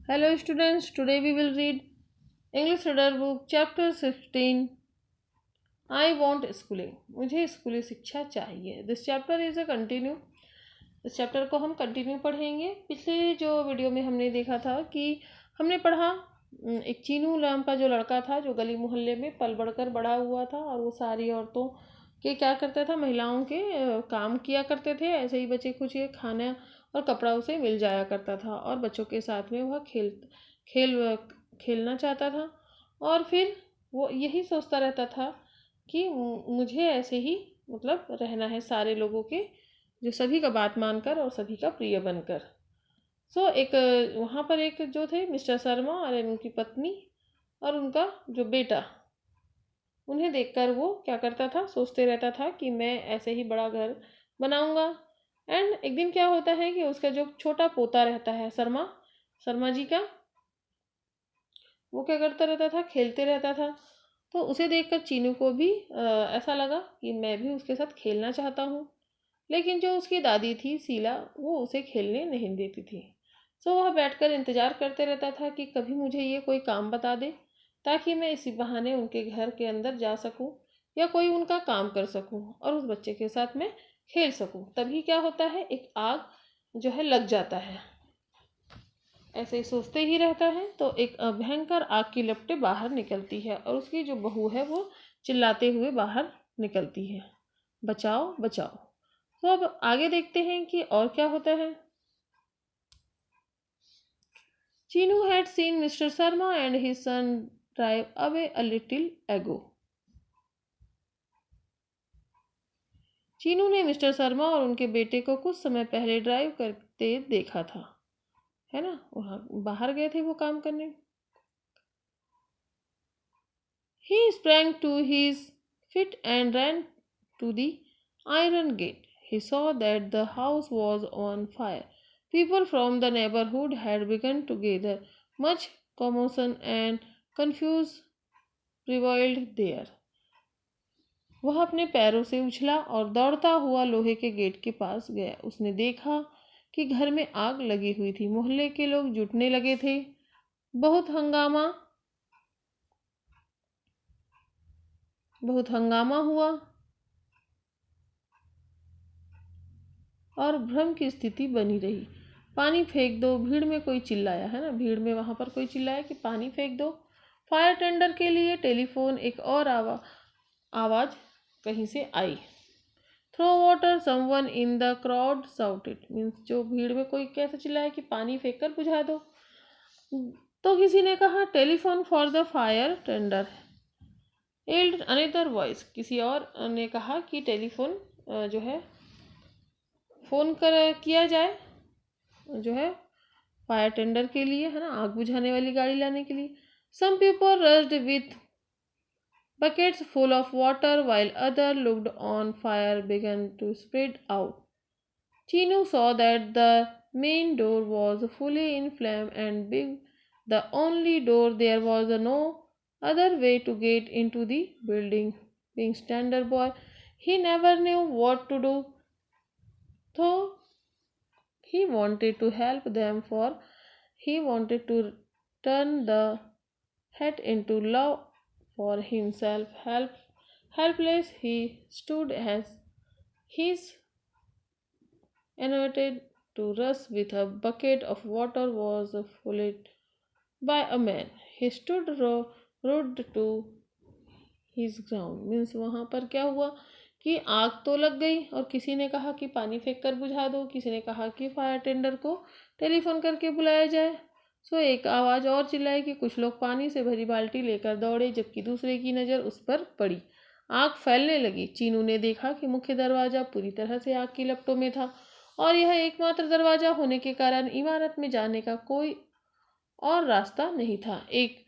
Hello students, today we will read English Reader Book Chapter 16 I want schooling. मुझे स्कूली शिक्षा चाहिए. This chapter is a continue. इस chapter को हम कंटिन्यू पढ़ेंगे. पिछले जो वीडियो में हमने देखा था कि हमने पढ़ा एक चीनू नाम का जो लड़का था जो गली मोहल्ले में पल बढ़कर बड़ा हुआ था और वो सारी औरतों के क्या करता था, महिलाओं के काम किया करते थे. ऐसे ही बचे कुछ ये खाना और कपड़ा उसे मिल जाया करता था और बच्चों के साथ में वह खेल खेलना चाहता था. और फिर वो यही सोचता रहता था कि मुझे ऐसे ही मतलब रहना है सारे लोगों के, जो सभी का बात मानकर और सभी का प्रिय बनकर. एक वहाँ पर एक जो थे मिस्टर शर्मा और उनकी पत्नी और उनका जो बेटा, उन्हें देखकर वो क्या करता था, सोचते रहता था कि मैं ऐसे ही बड़ा घर बनाऊंगा. एंड एक दिन क्या होता है कि उसका जो छोटा पोता रहता है शर्मा शर्मा जी का, वो क्या करता रहता था, खेलते रहता था. तो उसे देखकर चीनू को भी ऐसा लगा कि मैं भी उसके साथ खेलना चाहता हूँ. लेकिन जो उसकी दादी थी शीला, वो उसे खेलने नहीं देती थी. वह बैठकर इंतजार करते रहता था कि कभी मुझे ये कोई काम बता दे ताकि मैं इसी बहाने उनके घर के अंदर जा सकूं या कोई उनका काम कर सकूं और उस बच्चे के साथ में खेल सकूं. तभी क्या होता है, एक आग जो है लग जाता है. ऐसे ही सोचते ही रहता है तो एक भयंकर आग की लपटें बाहर निकलती है और उसकी जो बहू है वो चिल्लाते हुए बाहर निकलती है, बचाओ बचाओ. अब आगे देखते हैं कि और क्या होता है. Chinu had seen Mr. Sharma and his son drive away a little ago. Chinu ने मिस्टर शर्मा और उनके बेटे को कुछ समय पहले ड्राइव करते देखा था, है ना. वहां बाहर गए थे वो काम करने. He sprang to his feet and ran to the iron gate. He saw that the house was on fire. People from the neighborhood had begun to gather. Much commotion and confusion prevailed there. वह अपने पैरों से उछला और दौड़ता हुआ लोहे के gate के पास गया. उसने देखा कि घर में आग लगी हुई थी. मोहल्ले के लोग जुटने लगे थे. बहुत हंगामा हुआ और भ्रम की स्थिति बनी रही. पानी फेंक दो, भीड़ में कोई चिल्लाया, है ना. भीड़ में वहां पर कोई चिल्लाया कि पानी फेंक दो. फायर टेंडर के लिए टेलीफोन. एक और आवाज कहीं से आई. Throw water, someone in the crowd shouted. Means जो भीड़ में कोई कैसे चिल्लाया कि पानी फेंक कर बुझा दो. तो किसी ने कहा telephone for the fire tender. Yelled another voice. किसी और ने कहा कि टेलीफोन जो है फोन कर किया जाए जो है फायर टेंडर के लिए, है ना, आग बुझाने वाली गाड़ी लाने के लिए. Some people rushed with buckets full of water while others looked on. Fire began to spread out. Chinu saw that the main door was fully in flame and big the only door. There was no other way to get into the building. Being standard boy, he never knew what to do, though he wanted to help them, for he wanted to turn the hate into love for himself. Helpless he stood as his invited to rush with a bucket of water was followed by a man. He stood rooted to his ground. Means वहाँ पर क्या हुआ कि आग तो लग गई और किसी ने कहा कि पानी फेंक कर बुझा दो, किसी ने कहा कि फायर टेंडर को टेलीफोन करके बुलाया जाए. एक आवाज और चिल्लाई कि कुछ लोग पानी से भरी बाल्टी लेकर दौड़े, जबकि दूसरे की नजर उस पर पड़ी. आग फैलने लगी. चीनू ने देखा कि मुख्य दरवाजा पूरी तरह से आग की लपटों में था और यह एकमात्र दरवाजा होने के कारण इमारत में जाने का कोई और रास्ता नहीं था. एक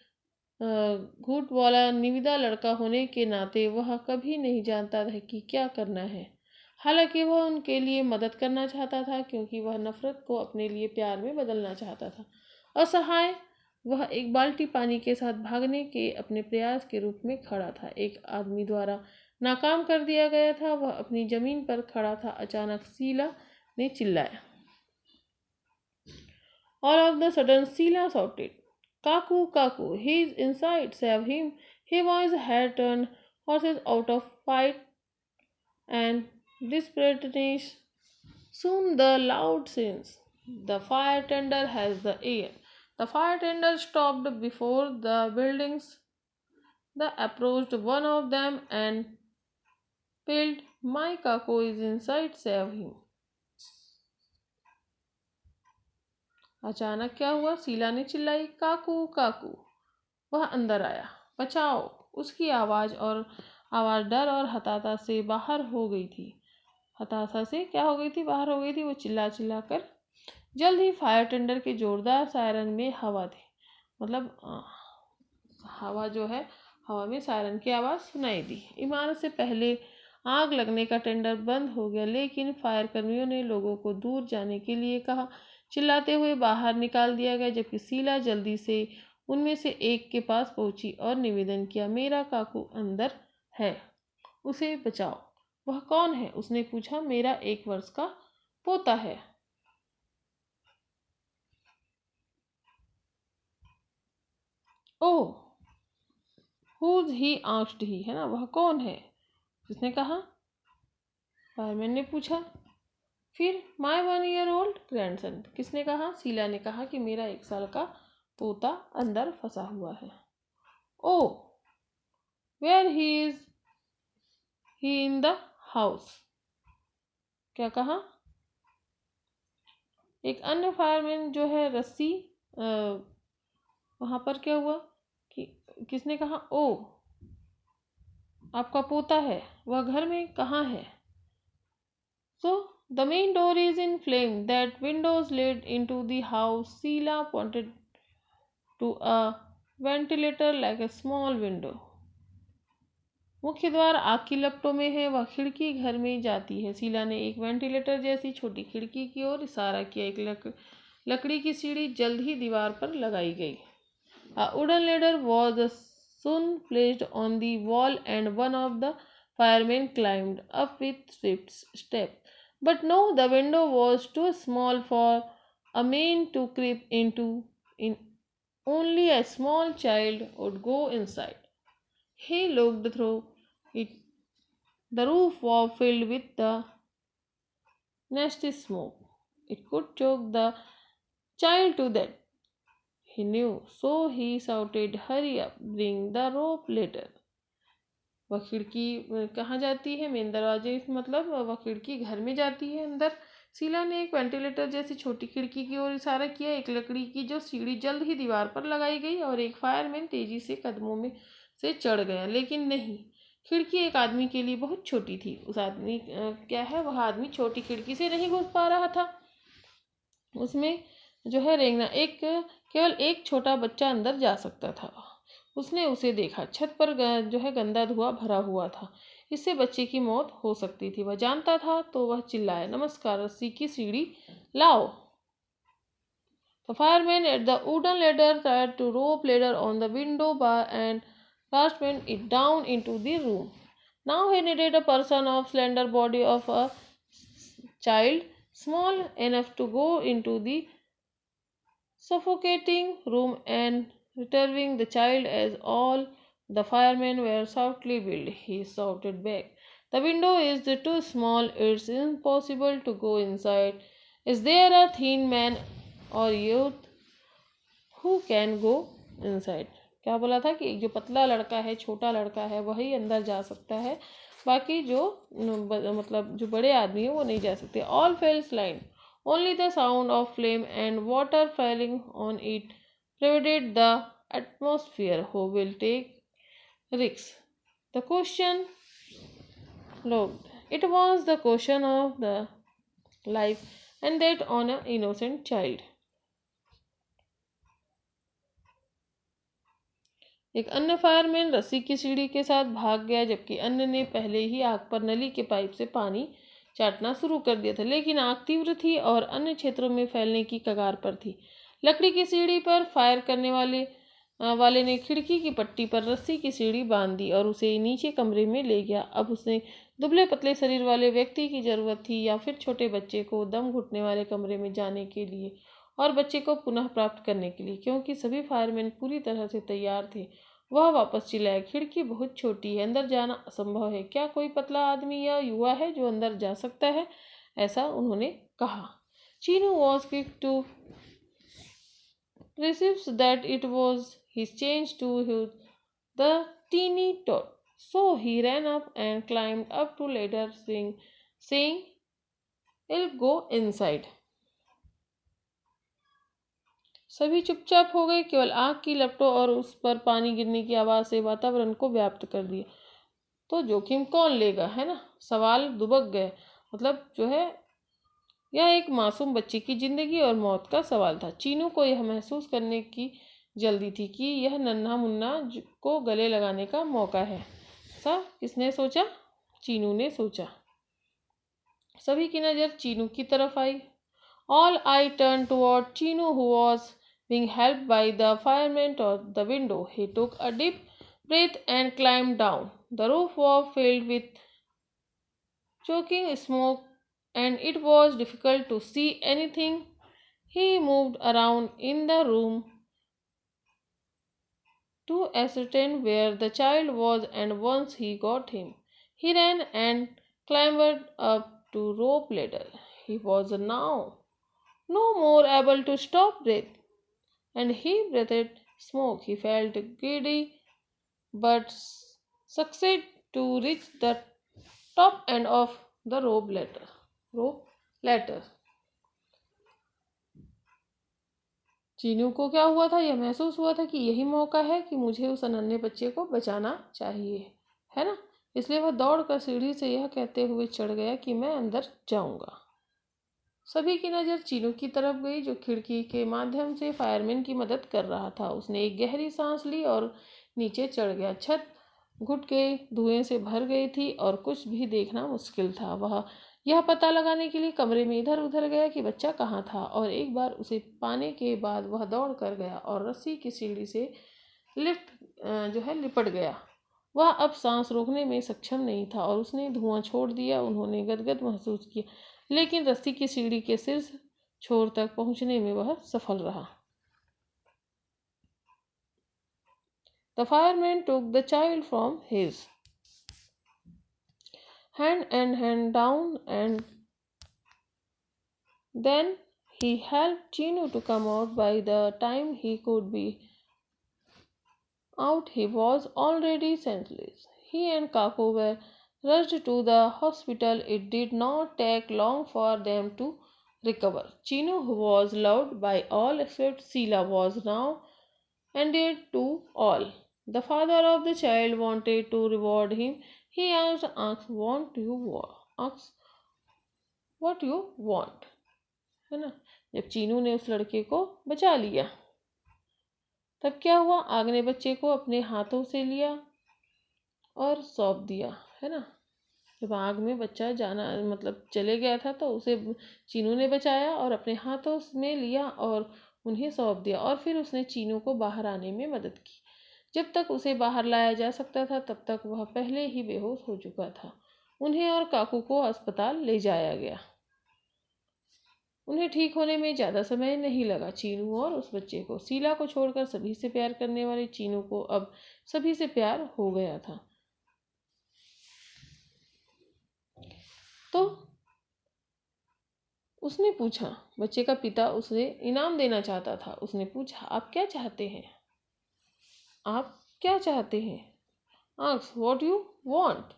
घूट वाला निविदा लड़का होने के नाते वह कभी नहीं जानता था कि क्या करना है. हालांकि वह उनके लिए मदद करना चाहता था क्योंकि वह नफरत को अपने लिए प्यार में बदलना चाहता था. असहाय, वह एक बाल्टी पानी के साथ भागने के अपने प्रयास के रूप में खड़ा था. एक आदमी द्वारा नाकाम कर दिया गया था. वह अपनी जमीन पर खड़ा था. अचानक शीला ने चिल्लाया, All of the sudden, Sheila shouted, Kaku, Kaku, he's inside, save him. He was had turned horses out of fight and desperateness. Soon the loud scenes. The fire tender has the air. The fire tender stopped before the buildings. They approached one of them and yelled, My Kaku is inside, save him. अचानक क्या हुआ? शीला ने चिल्लाई, काकू काकू। वह अंदर आया, बचाओ। उसकी आवाज डर और हताशा से बाहर हो गई थी। हताशा से क्या हो गई थी? बाहर हो गई थी। वो चिल्ला चिल्ला कर जल्द ही फायर टेंडर के जोरदार सायरन में हवा थी, मतलब हवा जो है, हवा में सायरन की आवाज़ सुनाई दी। इमारत से पहले आग लगने का टेंडर बंद हो गया, लेकिन फायर कर्मियों ने लोगों को दूर जाने के लिए कहा। चिल्लाते हुए बाहर निकाल दिया गया, जबकि शीला जल्दी से उनमें से एक के पास पहुंची और निवेदन किया, मेरा काकू अंदर है, उसे बचाओ। वह कौन है? उसने पूछा। मेरा 1 वर्ष का पोता है। ओह, हुज ही आस्क्ड ही, है ना, वह कौन है? उसने कहा। फायरमैन ने पूछा। फिर माय 1 ईयर ओल्ड ग्रैंडसन, किसने कहा? शीला ने कहा कि मेरा 1 साल का पोता अंदर फंसा हुआ है। Oh, where he is he in the house, क्या कहा? एक अन्य फायरमैन जो है रस्सी, वहां पर क्या हुआ कि किसने कहा, ओ, आपका पोता है, वह घर में कहाँ है? So the main door is in flame. That windows led into the house. Sheila pointed to a ventilator like a small window. मुख्य द्वार आग की लपटों में है, वह खिड़की घर में जाती है। शीला ने एक वेंटिलेटर जैसी छोटी खिड़की की ओर इशारा किया। एक लकड़ी की सीढ़ी जल्द ही दीवार पर लगाई गई। A wooden ladder was soon placed on the wall and one of the firemen climbed up with swift steps. But no, the window was too small for a man to creep into. In only a small child would go inside. He looked through it. The roof was filled with the nasty smoke. It could choke the child to death. He knew, so he shouted, Hurry up, bring the rope ladder. वह खिड़की कहाँ जाती है? Main दरवाजे, मतलब वह खिड़की घर में जाती है अंदर। शीला ने एक वेंटिलेटर जैसी छोटी खिड़की की ओर इशारा किया। एक लकड़ी की जो सीढ़ी जल्द ही दीवार पर लगाई गई और एक फायरमैन तेजी से कदमों में से चढ़ गया। लेकिन नहीं, खिड़की एक आदमी के लिए बहुत छोटी थी। उस आदमी क्या है, वह आदमी छोटी खिड़की से नहीं घुस पा रहा था। उसमें जो है रेंगना केवल एक छोटा बच्चा अंदर जा सकता था। उसने उसे देखा। छत पर जो है गंदा धुआं भरा हुआ था। इससे बच्चे की मौत हो सकती थी, वह जानता था। तो वह चिल्लाया, नमस्कार, रस्सी की सीढ़ी लाओ। The fireman at the wooden ladder tried to rope ladder on the window bar and fastened it down into the room. Now he needed a person of slender body of a child, small enough to go into the suffocating room and retrieving the child. As all the firemen were softly built, he shouted back, the window is too small, it's impossible to go inside. Is there a thin man or youth who can go inside? क्या बोला था कि जो पतला लड़का है, छोटा लड़का है, वही अंदर जा सकता है, बाकी जो मतलब जो बड़े आदमी है वो नहीं जा सकते। All fell silent. Only the sound of flame and water falling on it pervaded the atmosphere. Who will take risks? The question looked. It was the question of the life and death on an innocent child. एक अन्य fireman रस्सी की सीढ़ी के साथ भाग गया, जबकि अन्य ने पहले ही आग पर नली के पाइप से पानी चाटना शुरू कर दिया था। लेकिन आग तीव्र थी और अन्य क्षेत्रों में फैलने की कगार पर थी। लकड़ी की सीढ़ी पर फायर करने वाले ने खिड़की की पट्टी पर रस्सी की सीढ़ी बांध दी और उसे नीचे कमरे में ले गया। अब उसे दुबले पतले शरीर वाले व्यक्ति की जरूरत थी या फिर छोटे बच्चे को दम घुटने वाले कमरे में जाने के लिए, और बच्चे को पुनः प्राप्त करने के लिए। क्योंकि सभी फायरमैन पूरी तरह से तैयार थे, वह वापस चिल्लाए, खिड़की बहुत छोटी है, अंदर जाना असंभव है। क्या कोई पतला आदमी या युवा है जो अंदर जा सकता है? ऐसा उन्होंने कहा। Chinu was quick to perceives that it was his chance to hit the teeny tot. So he ran up and climbed up to ladder saying, "I'll go inside." सभी चुपचाप हो गए, केवल आग की लपटों और उस पर पानी गिरने की आवाज से वातावरण को व्याप्त कर दिया। तो जोखिम कौन लेगा, है ना? सवाल दुबक गए। मतलब जो है, यह एक मासूम बच्चे की जिंदगी और मौत का सवाल था। चीनू को यह महसूस करने की जल्दी थी कि यह नन्हा मुन्ना को गले लगाने का मौका है। ऐसा किसने सोचा? चीनू ने सोचा। सभी की नजर चीनू की तरफ आई। All eye turn toward Chinu who was being helped by the firemen to the window. He took a deep breath and climbed down. The roof was filled with choking smoke and it was difficult to see anything. He moved around in the room to ascertain where the child was, and once he got him, he ran and clambered up to rope ladder. He was now no more able to stop breath, and he breathed smoke. He felt giddy, but succeeded to reach the top end of the rope ladder. Chinu को क्या हुआ था? यह महसूस हुआ था कि यही मौका है कि मुझे उस अनन्य बच्चे को बचाना चाहिए, है ना? इसलिए वह दौड़कर सीढ़ी से यह कहते हुए चढ़ गया कि मैं अंदर जाऊंगा। सभी की नज़र चीनू की तरफ गई, जो खिड़की के माध्यम से फायरमैन की मदद कर रहा था। उसने एक गहरी सांस ली और नीचे चढ़ गया। छत घुट के धुएं से भर गई थी और कुछ भी देखना मुश्किल था। वह यह पता लगाने के लिए कमरे में इधर उधर गया कि बच्चा कहाँ था, और एक बार उसे पाने के बाद वह दौड़ कर गया और रस्सी की सीढ़ी से लिपट गया। वह अब सांस रोकने में सक्षम नहीं था और उसने धुआं छोड़ दिया। उन्होंने गदगद महसूस किया, लेकिन रस्सी की सीढ़ी के शीर्ष छोर तक पहुंचने में वह सफल रहा। The fireman took the child from his hand and down, and then he helped Chinu to come out. By the time he could be out, he was already senseless. He and Kaku were rushed to the hospital. It did not take long for them to recover. Chinu, who was loved by all except Sila, was now endeared to all. The father of the child wanted to reward him. He asked, what you want? है ना? जब चीनू ने उस लड़के को बचा लिया, तब क्या हुआ? आग ने बच्चे को अपने हाथों से लिया और सौंप दिया, है ना? जब आग में बच्चा चले गया था, तो उसे चीनू ने बचाया और अपने हाथों में लिया और उन्हें सौंप दिया, और फिर उसने चीनू को बाहर आने में मदद की। जब तक उसे बाहर लाया जा सकता था, तब तक वह पहले ही बेहोश हो चुका था। उन्हें और काकू को अस्पताल ले जाया गया। उन्हें ठीक होने में ज़्यादा समय नहीं लगा। चीनू और उस बच्चे को, शीला को छोड़कर सभी से प्यार करने वाले चीनू को अब सभी से प्यार हो गया था। तो उसने पूछा, बच्चे का पिता उसे इनाम देना चाहता था। उसने पूछा, आप क्या चाहते हैं? आप क्या चाहते हैं? Ask what you want.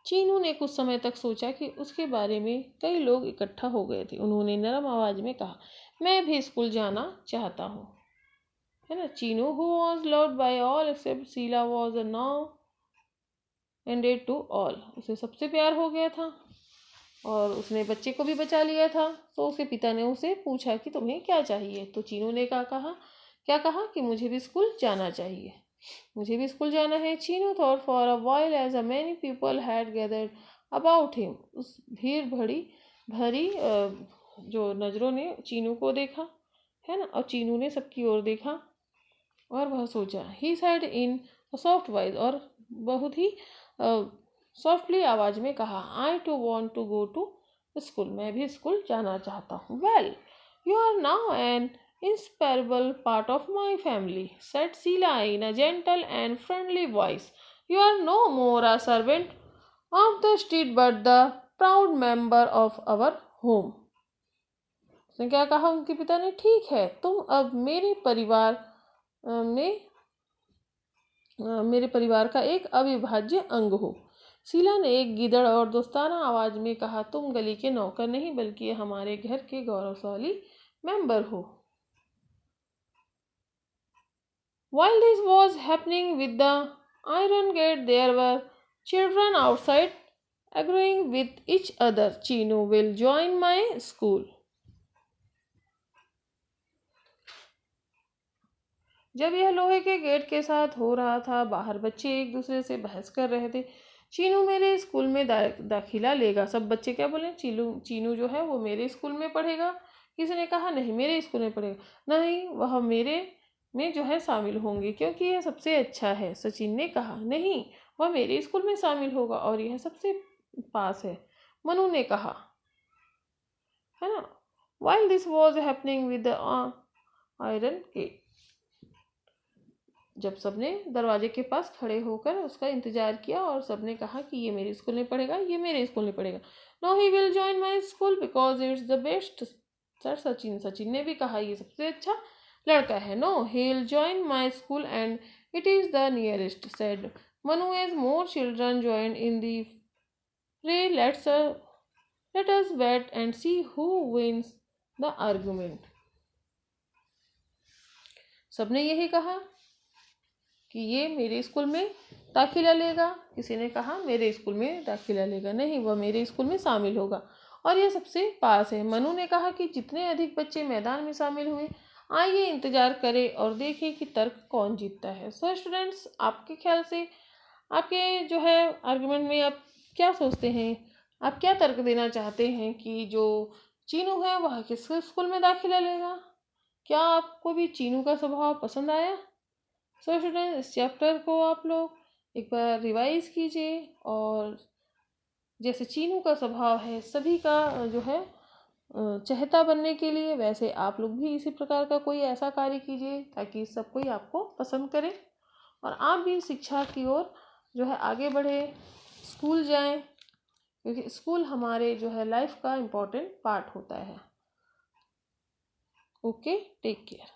Chinu ने कुछ समय तक सोचा कि उसके बारे में कई लोग इकट्ठा हो गए थे। उन्होंने नरम आवाज में कहा, मैं भी स्कूल जाना चाहता हूँ, है ना? Chinu, who was loved by all except Sheela, was now endeared to all. उसे सबसे प्यार हो गया था और उसने बच्चे को भी बचा लिया था। तो उसके पिता ने उसे पूछा कि तुम्हें क्या चाहिए? तो चीनू ने क्या कहा कि मुझे भी स्कूल जाना चाहिए, मुझे भी स्कूल जाना है। Chinu thought for a while as a many people had gathered about him. उस भीड़ भरी जो नज़रों ने चीनू को देखा, है ना, और चीनू ने सबकी ओर देखा और वह सोचा। He said in soft voice, और बहुत ही सॉफ्टली आवाज में कहा, I too want to go to school. मैं भी स्कूल जाना चाहता हूँ। Well You are now an inseparable part of my family, said Sheila in a gentle and friendly voice. You are no more a servant of the street but the proud member of our home. उसने क्या कहा उनके पिता ने? ठीक है, तुम अब मेरे परिवार का एक अविभाज्य अंग हो। शीला ने एक गीदड़ और दोस्ताना आवाज में कहा, तुम गली के नौकर नहीं बल्कि हमारे घर के गौरवशाली मेंबर हो। While this was happening with the iron gate, there were children outside arguing with each other. Chinu will join my school. जब यह लोहे के गेट के साथ हो रहा था, बाहर बच्चे एक दूसरे से बहस कर रहे थे। चीनू मेरे स्कूल में दाखिला लेगा। सब बच्चे क्या बोले? चीनू जो है वो मेरे स्कूल में पढ़ेगा। किसी ने कहा नहीं मेरे स्कूल में पढ़ेगा। नहीं, वह मेरे में जो है शामिल होंगे क्योंकि यह सबसे अच्छा है। सचिन ने कहा नहीं, वह मेरे स्कूल में शामिल होगा और यह सबसे पास है। मनु ने कहा, है ना। While this was happening with the iron gate, जब सबने दरवाजे के पास खड़े होकर उसका इंतजार किया और सबने कहा कि ये मेरे स्कूल में पढ़ेगा, ये मेरे स्कूल में पढ़ेगा। No he will join my school because it's the best, sir Sachin ने भी कहा ये सबसे अच्छा लड़का है। No he will join my school and it is the nearest, said Manu as more children join in the fray. Let us bet and see who wins the argument. सबने यही कहा कि ये मेरे स्कूल में दाखिला लेगा। किसी ने कहा मेरे स्कूल में दाखिला लेगा। नहीं, वह मेरे स्कूल में शामिल होगा और यह सबसे पास है। मनु ने कहा कि जितने अधिक बच्चे मैदान में शामिल हुए, आइए इंतजार करें और देखें कि तर्क कौन जीतता है। सो स्टूडेंट्स, आपके ख्याल से आपके जो है आर्गुमेंट में आप क्या सोचते हैं? आप क्या तर्क देना चाहते हैं कि जो चीनू है वह किस स्कूल में दाखिला लेगा? क्या आपको भी चीनू का स्वभाव पसंद आया? सो स्टूडेंट, इस चैप्टर को आप लोग एक बार रिवाइज कीजिए और जैसे चीनू का स्वभाव है सभी का जो है चहेता बनने के लिए, वैसे आप लोग भी इसी प्रकार का कोई ऐसा कार्य कीजिए ताकि सब कोई आपको पसंद करे और आप भी शिक्षा की ओर जो है आगे बढ़े, स्कूल जाएं, क्योंकि स्कूल हमारे जो है लाइफ का इम्पोर्टेंट पार्ट होता है। Okay, take care.